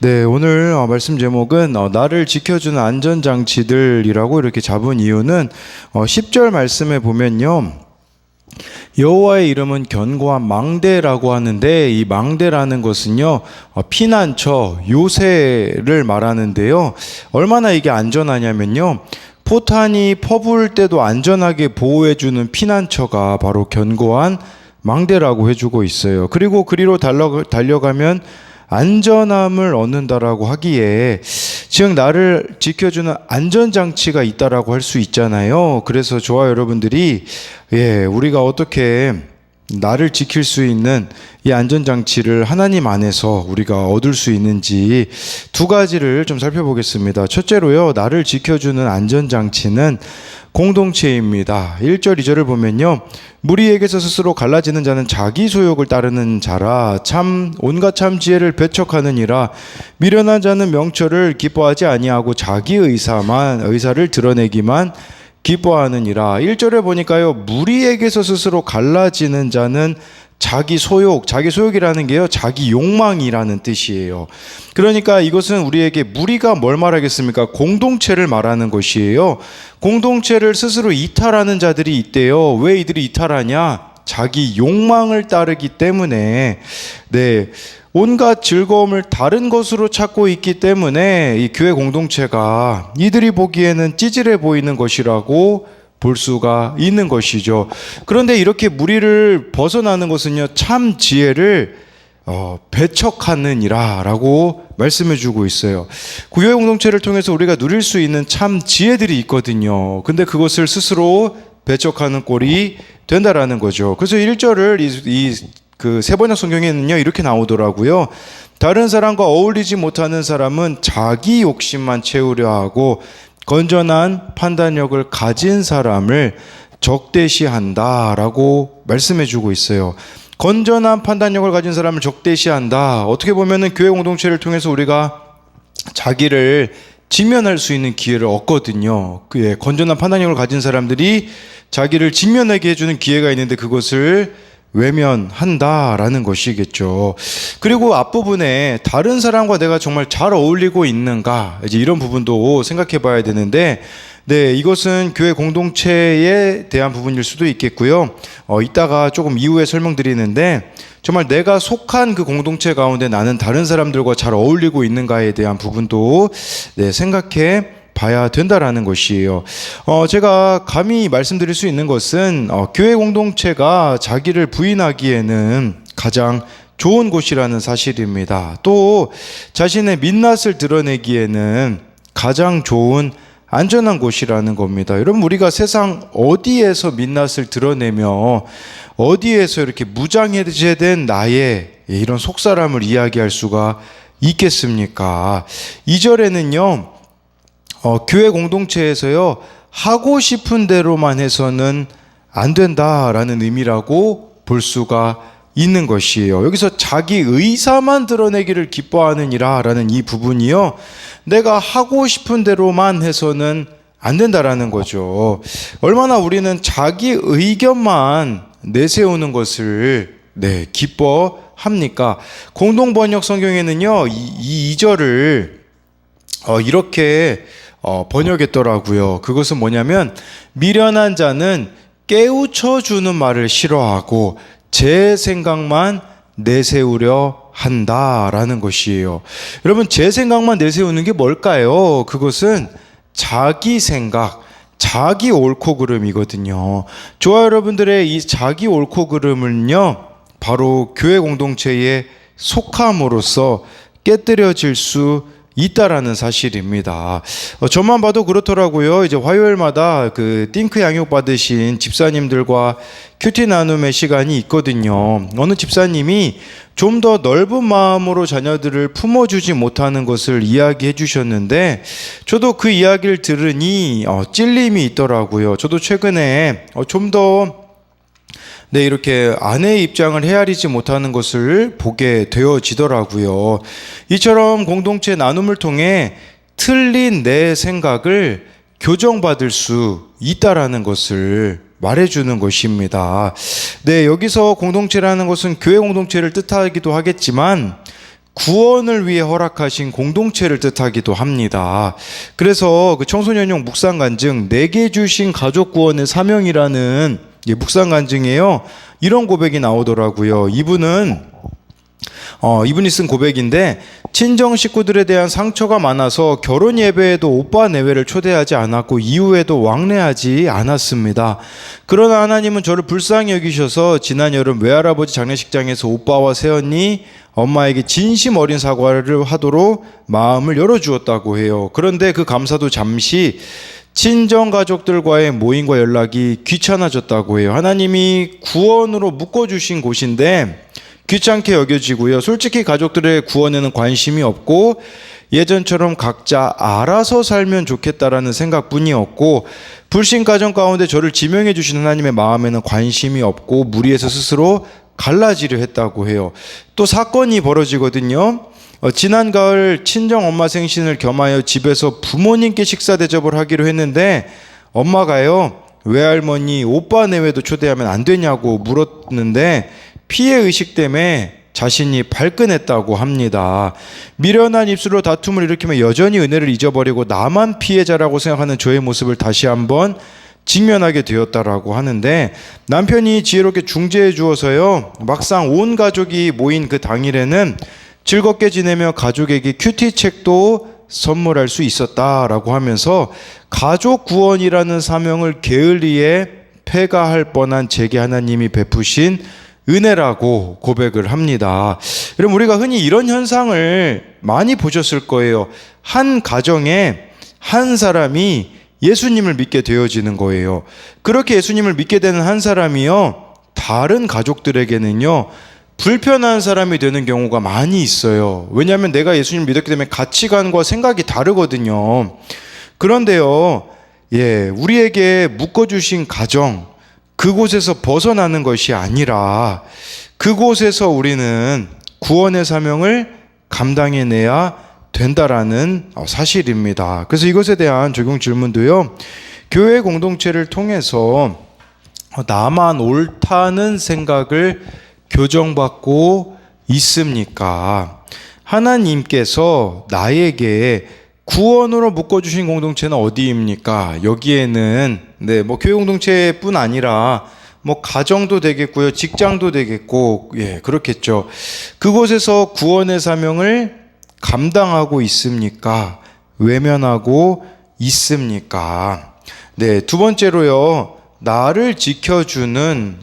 네, 오늘 말씀 제목은 나를 지켜주는 안전장치들이라고 이렇게 잡은 이유는 10절 말씀에 보면요. 여호와의 이름은 견고한 망대라고 하는데, 이 망대라는 것은요, 피난처, 요새를 말하는데요. 얼마나 이게 안전하냐면요. 포탄이 퍼부을 때도 안전하게 보호해주는 피난처가 바로 견고한 망대라고 해주고 있어요. 그리고 그리로 달려가면 안전함을 얻는다라고 하기에, 즉 나를 지켜주는 안전장치가 있다라고 할 수 있잖아요. 그래서 저와 여러분들이 우리가 어떻게 나를 지킬 수 있는 이 안전장치를 하나님 안에서 우리가 얻을 수 있는지 두 가지를 좀 살펴보겠습니다. 첫째로요, 나를 지켜주는 안전장치는 공동체입니다. 1절 2절을 보면요, 무리에게서 스스로 갈라지는 자는 자기 소욕을 따르는 자라 온갖 참 지혜를 배척하느니라. 미련한 자는 명철을 기뻐하지 아니하고 자기 의사를 드러내기만 기뻐하느니라. 1절에 보니까요, 무리에게서 스스로 갈라지는 자는 자기 소욕이라는 게요, 자기 욕망이라는 뜻이에요. 그러니까 이것은 우리에게 무리가 뭘 말하겠습니까? 공동체를 말하는 것이에요. 공동체를 스스로 이탈하는 자들이 있대요. 왜 이들이 이탈하냐? 자기 욕망을 따르기 때문에, 온갖 즐거움을 다른 것으로 찾고 있기 때문에 이 교회 공동체가 이들이 보기에는 찌질해 보이는 것이라고 볼 수가 있는 것이죠. 그런데 이렇게 무리를 벗어나는 것은요, 참 지혜를 배척하느니라 라고 말씀해 주고 있어요. 교회 공동체를 통해서 우리가 누릴 수 있는 참 지혜들이 있거든요. 근데 그것을 스스로 배척하는 꼴이 된다라는 거죠. 그래서 1절을 그 세번역 성경에는요, 이렇게 나오더라고요. 다른 사람과 어울리지 못하는 사람은 자기 욕심만 채우려 하고 건전한 판단력을 가진 사람을 적대시한다라고 말씀해 주고 있어요. 건전한 판단력을 가진 사람을 적대시한다. 어떻게 보면은 교회 공동체를 통해서 우리가 자기를 직면할 수 있는 기회를 얻거든요. 건전한 판단력을 가진 사람들이 자기를 직면하게 해주는 기회가 있는데 그것을 외면한다라는 것이겠죠. 그리고 앞부분에 다른 사람과 내가 정말 잘 어울리고 있는가, 이제 이런 부분도 생각해 봐야 되는데, 이것은 교회 공동체에 대한 부분일 수도 있겠고요. 이따가 조금 이후에 설명드리는데, 정말 내가 속한 그 공동체 가운데 나는 다른 사람들과 잘 어울리고 있는가에 대한 부분도 생각해 봐야 된다라는 것이에요. 제가 감히 말씀드릴 수 있는 것은 교회 공동체가 자기를 부인하기에는 가장 좋은 곳이라는 사실입니다. 또 자신의 민낯을 드러내기에는 가장 좋은 안전한 곳이라는 겁니다. 여러분, 우리가 세상 어디에서 민낯을 드러내며 어디에서 이렇게 무장해제된 나의 이런 속사람을 이야기할 수가 있겠습니까? 2절에는요, 교회 공동체에서요, 하고 싶은 대로만 해서는 안 된다라는 의미라고 볼 수가 있는 것이에요. 여기서 자기 의사만 드러내기를 기뻐하느니라 라는 이 부분이요, 내가 하고 싶은 대로만 해서는 안 된다라는 거죠. 얼마나 우리는 자기 의견만 내세우는 것을 기뻐합니까? 공동번역 성경에는요, 이 2절을 이렇게 번역했더라고요. 그것은 뭐냐면, 미련한 자는 깨우쳐 주는 말을 싫어하고 제 생각만 내세우려 한다라는 것이에요. 여러분, 제 생각만 내세우는 게 뭘까요? 그것은 자기 생각, 자기 옳고 그름이거든요. 저와 여러분들의 이 자기 옳고 그름은요, 바로 교회 공동체에 속함으로써 깨뜨려질 수 있다라는 사실입니다. 저만 봐도 그렇더라고요. 이제 화요일마다 그 띵크 양육 받으신 집사님들과 큐티 나눔의 시간이 있거든요. 어느 집사님이 좀 더 넓은 마음으로 자녀들을 품어주지 못하는 것을 이야기해 주셨는데, 저도 그 이야기를 들으니 찔림이 있더라고요. 저도 최근에 좀 더 이렇게 아내의 입장을 헤아리지 못하는 것을 보게 되어지더라고요. 이처럼 공동체 나눔을 통해 틀린 내 생각을 교정받을 수 있다라는 것을 말해주는 것입니다. 여기서 공동체라는 것은 교회 공동체를 뜻하기도 하겠지만 구원을 위해 허락하신 공동체를 뜻하기도 합니다. 그래서 그 청소년용 묵상 간증 내게 주신 가족 구원의 사명이라는 묵상 간증이에요. 이런 고백이 나오더라고요. 이분이 쓴 고백인데, 친정 식구들에 대한 상처가 많아서 결혼 예배에도 오빠 내외를 초대하지 않았고 이후에도 왕래하지 않았습니다. 그러나 하나님은 저를 불쌍히 여기셔서 지난 여름 외할아버지 장례식장에서 오빠와 새언니, 엄마에게 진심 어린 사과를 하도록 마음을 열어주었다고 해요. 그런데 그 감사도 잠시 친정 가족들과의 모임과 연락이 귀찮아졌다고 해요. 하나님이 구원으로 묶어주신 곳인데 귀찮게 여겨지고요. 솔직히 가족들의 구원에는 관심이 없고 예전처럼 각자 알아서 살면 좋겠다라는 생각뿐이었고, 불신 가정 가운데 저를 지명해 주신 하나님의 마음에는 관심이 없고 무리해서 스스로 갈라지려 했다고 해요. 또 사건이 벌어지거든요. 지난 가을 친정 엄마 생신을 겸하여 집에서 부모님께 식사 대접을 하기로 했는데 엄마가요, 외할머니 오빠 내외도 초대하면 안 되냐고 물었는데 피해의식 때문에 자신이 발끈했다고 합니다. 미련한 입술로 다툼을 일으키며 여전히 은혜를 잊어버리고 나만 피해자라고 생각하는 저의 모습을 다시 한번 직면하게 되었다라고 하는데, 남편이 지혜롭게 중재해 주어서요, 막상 온 가족이 모인 그 당일에는 즐겁게 지내며 가족에게 큐티 책도 선물할 수 있었다라고 하면서 가족 구원이라는 사명을 게을리에 폐가할 뻔한 제게 하나님이 베푸신 은혜라고 고백을 합니다. 여러분, 우리가 흔히 이런 현상을 많이 보셨을 거예요. 한 가정에 한 사람이 예수님을 믿게 되어지는 거예요. 그렇게 예수님을 믿게 되는 한 사람이요, 다른 가족들에게는요 불편한 사람이 되는 경우가 많이 있어요. 왜냐하면 내가 예수님을 믿었기 때문에 가치관과 생각이 다르거든요. 그런데요, 우리에게 묶어주신 가정, 그곳에서 벗어나는 것이 아니라 그곳에서 우리는 구원의 사명을 감당해내야 된다라는 사실입니다. 그래서 이것에 대한 적용 질문도요, 교회 공동체를 통해서 나만 옳다는 생각을 교정받고 있습니까? 하나님께서 나에게 구원으로 묶어주신 공동체는 어디입니까? 여기에는 교회 공동체뿐 아니라 가정도 되겠고요, 직장도 되겠고, 그렇겠죠. 그곳에서 구원의 사명을 감당하고 있습니까? 외면하고 있습니까? 두 번째로요, 나를 지켜주는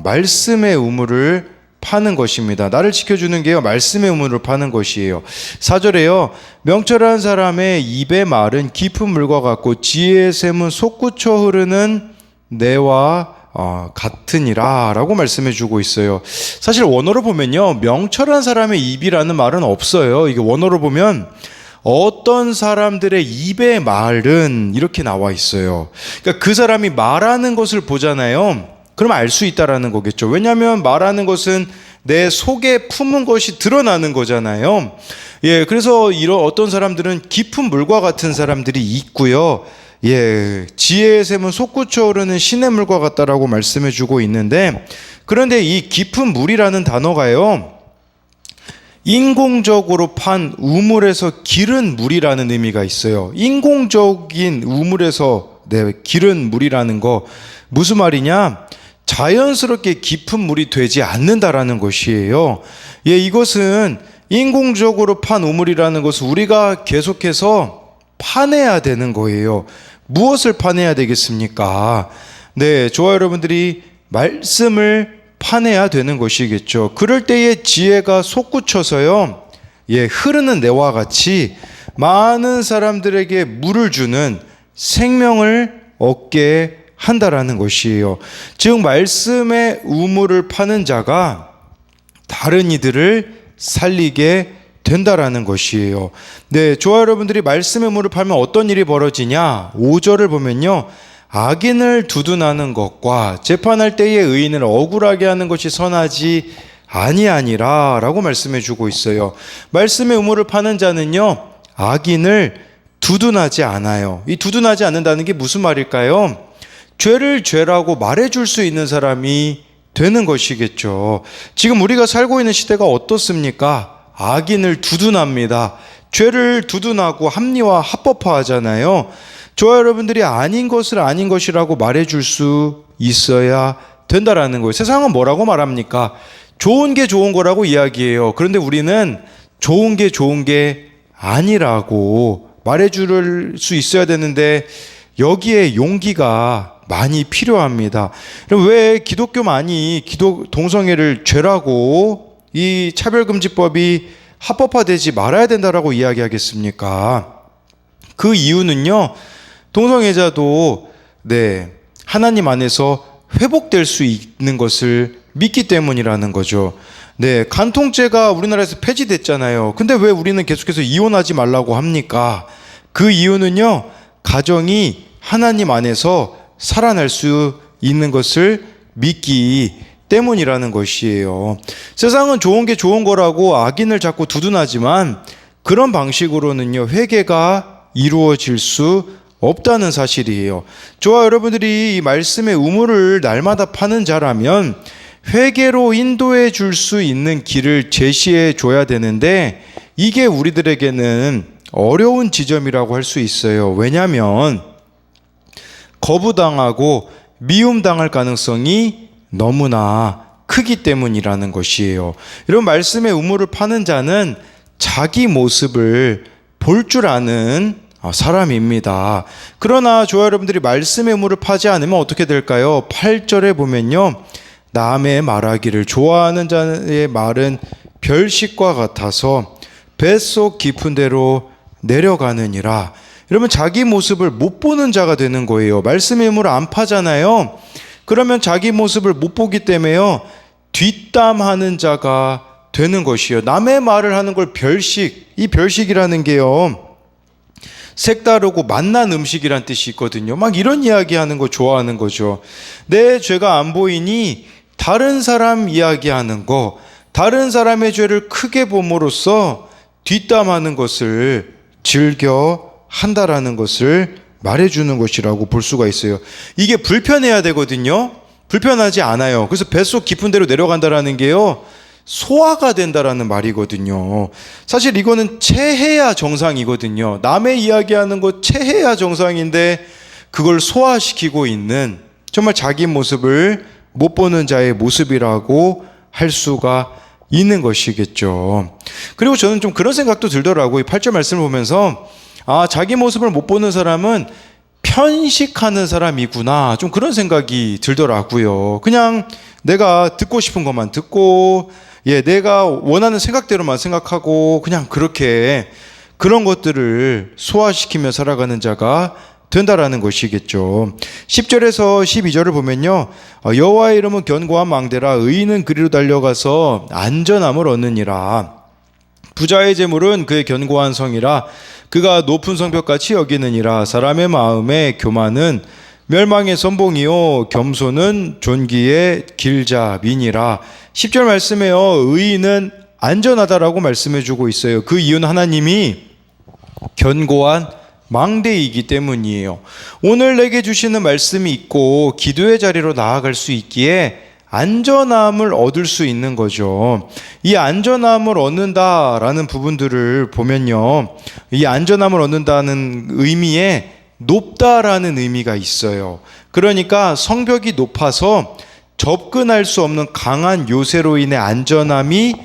말씀의 우물을 파는 것입니다. 나를 지켜주는 게요, 말씀의 우물을 파는 것이에요. 4절에요, 명철한 사람의 입의 말은 깊은 물과 같고 지혜의 샘은 솟구쳐 흐르는 내와 같으니라 라고 말씀해 주고 있어요. 사실 원어로 보면요, 명철한 사람의 입이라는 말은 없어요. 이게 원어로 보면 어떤 사람들의 입의 말은 이렇게 나와 있어요. 그러니까 그 사람이 말하는 것을 보잖아요. 그럼 알 수 있다라는 거겠죠. 왜냐하면 말하는 것은 내 속에 품은 것이 드러나는 거잖아요. 그래서 이런 어떤 사람들은 깊은 물과 같은 사람들이 있고요. 지혜의 샘은 솟구쳐 오르는 시냇물과 같다라고 말씀해 주고 있는데, 그런데 이 깊은 물이라는 단어가요, 인공적으로 판 우물에서 기른 물이라는 의미가 있어요. 인공적인 우물에서 기른 물이라는 거 무슨 말이냐? 자연스럽게 깊은 물이 되지 않는다라는 것이에요. 이것은 인공적으로 판 우물이라는 것은 우리가 계속해서 파내야 되는 거예요. 무엇을 파내야 되겠습니까? 저와 여러분들이 말씀을 파내야 되는 것이겠죠. 그럴 때에 지혜가 솟구쳐서요, 흐르는 내와 같이 많은 사람들에게 물을 주는 생명을 얻게 한다라는 것이에요. 즉 말씀의 우물을 파는 자가 다른 이들을 살리게 된다라는 것이에요. 저와 여러분들이 말씀의 우물을 팔면 어떤 일이 벌어지냐? 5절을 보면요, 악인을 두둔하는 것과 재판할 때의 의인을 억울하게 하는 것이 선하지 아니하니라 라고 말씀해 주고 있어요. 말씀의 우물을 파는 자는요, 악인을 두둔하지 않아요. 이 두둔하지 않는다는 게 무슨 말일까요? 죄를 죄라고 말해줄 수 있는 사람이 되는 것이겠죠. 지금 우리가 살고 있는 시대가 어떻습니까? 악인을 두둔합니다. 죄를 두둔하고 합리화, 합법화하잖아요. 저와 여러분들이 아닌 것을 아닌 것이라고 말해줄 수 있어야 된다라는 거예요. 세상은 뭐라고 말합니까? 좋은 게 좋은 거라고 이야기해요. 그런데 우리는 좋은 게 아니라고 말해줄 수 있어야 되는데 여기에 용기가 많이 필요합니다. 그럼 왜 기독교만이 동성애를 죄라고 이 차별금지법이 합법화되지 말아야 된다라고 이야기하겠습니까? 그 이유는요, 동성애자도 하나님 안에서 회복될 수 있는 것을 믿기 때문이라는 거죠. 간통죄가 우리나라에서 폐지됐잖아요. 근데 왜 우리는 계속해서 이혼하지 말라고 합니까? 그 이유는요, 가정이 하나님 안에서 살아날 수 있는 것을 믿기 때문이라는 것이에요. 세상은 좋은 게 좋은 거라고 악인을 자꾸 두둔하지만 그런 방식으로는요, 회개가 이루어질 수 없다는 사실이에요. 저와 여러분들이 이 말씀의 우물을 날마다 파는 자라면 회개로 인도해 줄 수 있는 길을 제시해 줘야 되는데 이게 우리들에게는 어려운 지점이라고 할 수 있어요. 왜냐하면 거부당하고 미움당할 가능성이 너무나 크기 때문이라는 것이에요. 이런 말씀의 우물을 파는 자는 자기 모습을 볼 줄 아는 사람입니다. 그러나 저와 여러분들이 말씀의 우물을 파지 않으면 어떻게 될까요? 8절에 보면요, 남의 말하기를 좋아하는 자의 말은 별식과 같아서 뱃속 깊은 데로 내려가느니라. 여러분, 자기 모습을 못 보는 자가 되는 거예요. 말씀의 우물을 안 파잖아요. 그러면 자기 모습을 못 보기 때문에요, 뒷담하는 자가 되는 것이에요. 남의 말을 하는 걸 별식, 이 별식이라는 게요, 색다르고 맛난 음식이란 뜻이 있거든요. 막 이런 이야기하는 거 좋아하는 거죠. 내 죄가 안 보이니 다른 사람 이야기하는 거, 다른 사람의 죄를 크게 봄으로써 뒷담하는 것을 즐겨 한다라는 것을 말해주는 것이라고 볼 수가 있어요. 이게 불편해야 되거든요. 불편하지 않아요. 그래서 뱃속 깊은 데로 내려간다라는 게요, 소화가 된다라는 말이거든요. 사실 이거는 체해야 정상이거든요. 남의 이야기하는 거 체해야 정상인데 그걸 소화시키고 있는, 정말 자기 모습을 못 보는 자의 모습이라고 할 수가 있는 것이겠죠. 그리고 저는 좀 그런 생각도 들더라고요. 8절 말씀을 보면서 자기 모습을 못 보는 사람은 편식하는 사람이구나, 좀 그런 생각이 들더라고요. 그냥 내가 듣고 싶은 것만 듣고, 내가 원하는 생각대로만 생각하고 그냥 그렇게 그런 것들을 소화시키며 살아가는 자가 된다라는 것이겠죠. 10절에서 12절을 보면요, 여호와의 이름은 견고한 망대라 의인은 그리로 달려가서 안전함을 얻느니라. 부자의 재물은 그의 견고한 성이라 그가 높은 성벽같이 여기느니라. 사람의 마음에 교만은 멸망의 선봉이요 겸손은 존귀의 길잡이니라. 10절 말씀에요, 의인은 안전하다라고 말씀해주고 있어요. 그 이유는 하나님이 견고한 망대이기 때문이에요. 오늘 내게 주시는 말씀이 있고 기도의 자리로 나아갈 수 있기에 안전함을 얻을 수 있는 거죠. 이 안전함을 얻는다라는 부분들을 보면요, 이 안전함을 얻는다는 의미에 높다라는 의미가 있어요. 그러니까 성벽이 높아서 접근할 수 없는 강한 요새로 인해 안전함이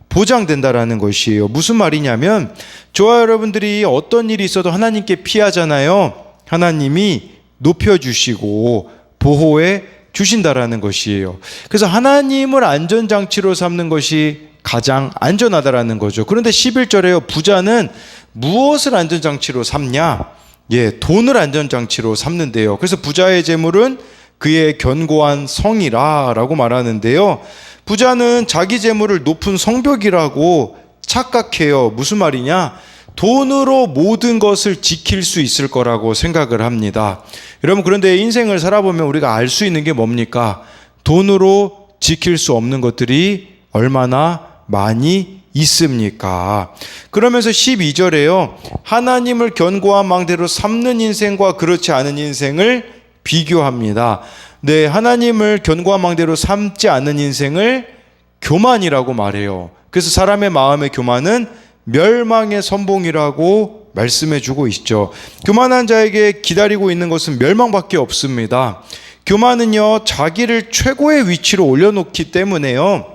보장된다라는 것이에요. 무슨 말이냐면, 저와 여러분들이 어떤 일이 있어도 하나님께 피하잖아요. 하나님이 높여주시고 보호해 주신다라는 것이에요. 그래서 하나님을 안전장치로 삼는 것이 가장 안전하다라는 거죠. 그런데 11절에요, 부자는 무엇을 안전장치로 삼냐? 돈을 안전장치로 삼는데요. 그래서 부자의 재물은 그의 견고한 성이라 라고 말하는데요, 부자는 자기 재물을 높은 성벽이라고 착각해요. 무슨 말이냐? 돈으로 모든 것을 지킬 수 있을 거라고 생각을 합니다. 여러분, 그런데 인생을 살아보면 우리가 알 수 있는 게 뭡니까? 돈으로 지킬 수 없는 것들이 얼마나 많이 있습니까? 그러면서 12절에요, 하나님을 견고한 망대로 삼는 인생과 그렇지 않은 인생을 비교합니다. 하나님을 견고한 망대로 삼지 않는 인생을 교만이라고 말해요. 그래서 사람의 마음의 교만은 멸망의 선봉이라고 말씀해 주고 있죠. 교만한 자에게 기다리고 있는 것은 멸망밖에 없습니다. 교만은요, 자기를 최고의 위치로 올려놓기 때문에요,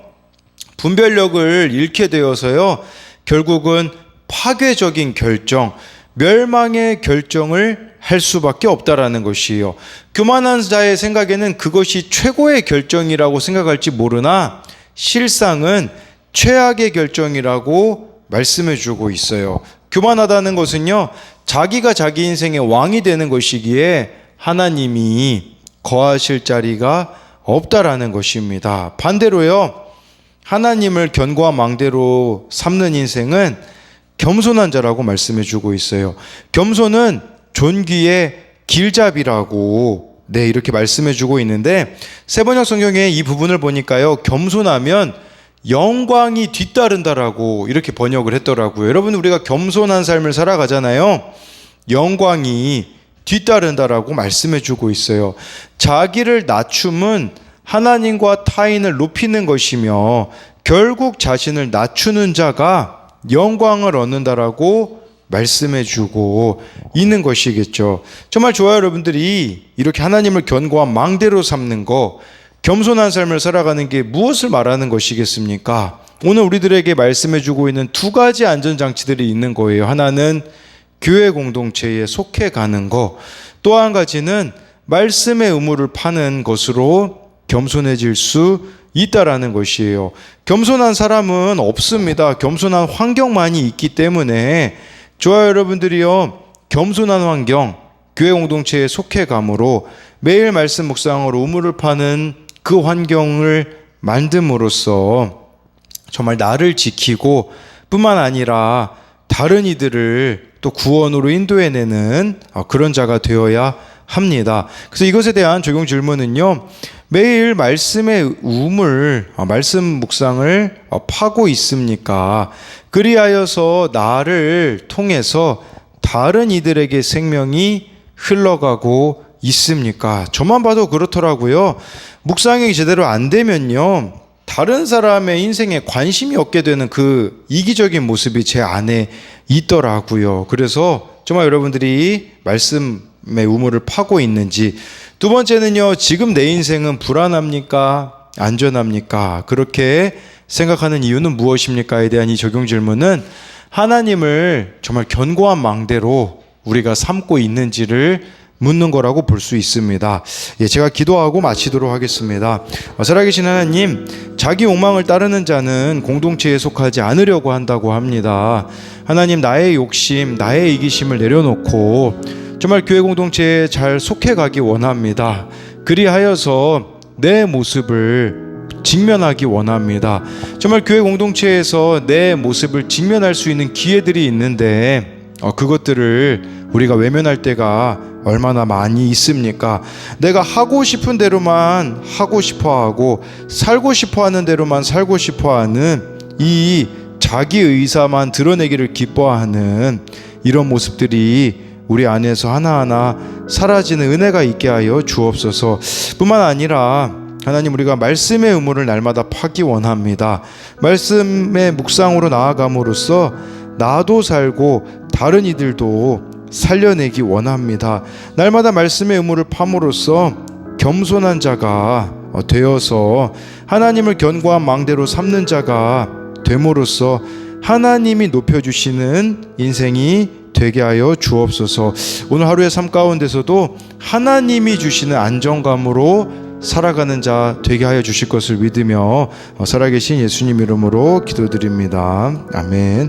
분별력을 잃게 되어서요, 결국은 파괴적인 결정, 멸망의 결정을 할 수밖에 없다라는 것이에요. 교만한 자의 생각에는 그것이 최고의 결정이라고 생각할지 모르나 실상은 최악의 결정이라고 말씀해 주고 있어요. 교만하다는 것은요, 자기가 자기 인생의 왕이 되는 것이기에 하나님이 거하실 자리가 없다라는 것입니다. 반대로요, 하나님을 견고한 망대로 삼는 인생은 겸손한 자라고 말씀해 주고 있어요. 겸손은 존귀의 길잡이라고 이렇게 말씀해 주고 있는데, 세번역 성경에 이 부분을 보니까요, 겸손하면 영광이 뒤따른다라고 이렇게 번역을 했더라고요. 여러분, 우리가 겸손한 삶을 살아가잖아요. 영광이 뒤따른다라고 말씀해 주고 있어요. 자기를 낮춤은 하나님과 타인을 높이는 것이며 결국 자신을 낮추는 자가 영광을 얻는다라고 말씀해 주고 있는 것이겠죠. 정말 좋아요. 여러분들이 이렇게 하나님을 견고한 망대로 삼는 거, 겸손한 삶을 살아가는 게 무엇을 말하는 것이겠습니까? 오늘 우리들에게 말씀해 주고 있는 두 가지 안전장치들이 있는 거예요. 하나는 교회 공동체에 속해 가는 거, 또 한 가지는 말씀의 의무를 파는 것으로 겸손해질 수 있다라는 것이에요. 겸손한 사람은 없습니다. 겸손한 환경만이 있기 때문에 좋아요. 여러분들이요, 겸손한 환경, 교회 공동체에 속해 감으로 매일 말씀 묵상으로 의무를 파는 그 환경을 만듦으로써 정말 나를 지키고 뿐만 아니라 다른 이들을 또 구원으로 인도해내는 그런 자가 되어야 합니다. 그래서 이것에 대한 적용 질문은요, 매일 말씀의 우물, 말씀 묵상을 파고 있습니까? 그리하여서 나를 통해서 다른 이들에게 생명이 흘러가고 있습니까? 저만 봐도 그렇더라고요. 묵상이 제대로 안 되면요, 다른 사람의 인생에 관심이 없게 되는 그 이기적인 모습이 제 안에 있더라고요. 그래서 정말 여러분들이 말씀의 우물을 파고 있는지, 두 번째는요, 지금 내 인생은 불안합니까? 안전합니까? 그렇게 생각하는 이유는 무엇입니까?에 대한 이 적용 질문은 하나님을 정말 견고한 망대로 우리가 삼고 있는지를 묻는 거라고 볼 수 있습니다. 제가 기도하고 마치도록 하겠습니다. 살아계신 하나님, 자기 욕망을 따르는 자는 공동체에 속하지 않으려고 한다고 합니다. 하나님, 나의 욕심, 나의 이기심을 내려놓고 정말 교회 공동체에 잘 속해 가기 원합니다. 그리하여서 내 모습을 직면하기 원합니다. 정말 교회 공동체에서 내 모습을 직면할 수 있는 기회들이 있는데 그것들을 우리가 외면할 때가 얼마나 많이 있습니까? 내가 하고 싶은 대로만 하고 싶어하고 살고 싶어하는 대로만 살고 싶어하는 이 자기 의사만 드러내기를 기뻐하는 이런 모습들이 우리 안에서 하나하나 사라지는 은혜가 있게 하여 주옵소서. 뿐만 아니라 하나님, 우리가 말씀의 의무를 날마다 파기 원합니다. 말씀의 묵상으로 나아감으로써 나도 살고 다른 이들도 살려내기 원합니다. 날마다 말씀의 의무를 팜으로써 겸손한 자가 되어서 하나님을 견고한 망대로 삼는 자가 됨으로써 하나님이 높여주시는 인생이 되게 하여 주옵소서. 오늘 하루의 삶 가운데서도 하나님이 주시는 안정감으로 살아가는 자 되게 하여 주실 것을 믿으며 살아계신 예수님 이름으로 기도드립니다. 아멘.